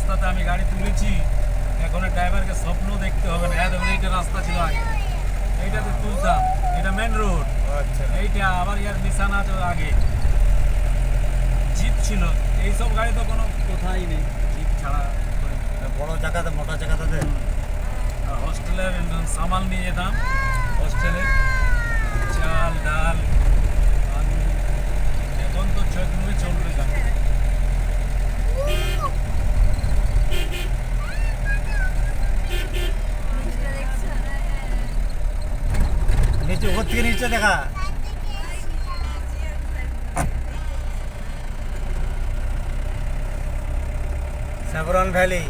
রাস্তাতে আমি গাড়ি তুলেছি, এখন ড্রাইভারকে স্বপ্ন দেখতে হবে না। হ্যাঁ দেখুন, এইটা রাস্তা ছিল আগে, এইটাতে তুলতাম, এটা মেন রোড। আচ্ছা এইটা আবার ইয়ার নিশানা আছে আগে, জিপ ছিল। এইসব গাড়ি তো কোনো কোথায় নেই, জিপ ছাড়া। বড় চাকাতে মোটা চাকাতে আর হোস্টেলের সামাল নিয়ে যেতাম, হোস্টেলে চাল ডাল আলু। এখন তো চোখে চলবে গাড়ি। নিচে উপর থেকে নিচে দেখা স্যাভরন ভ্যালি।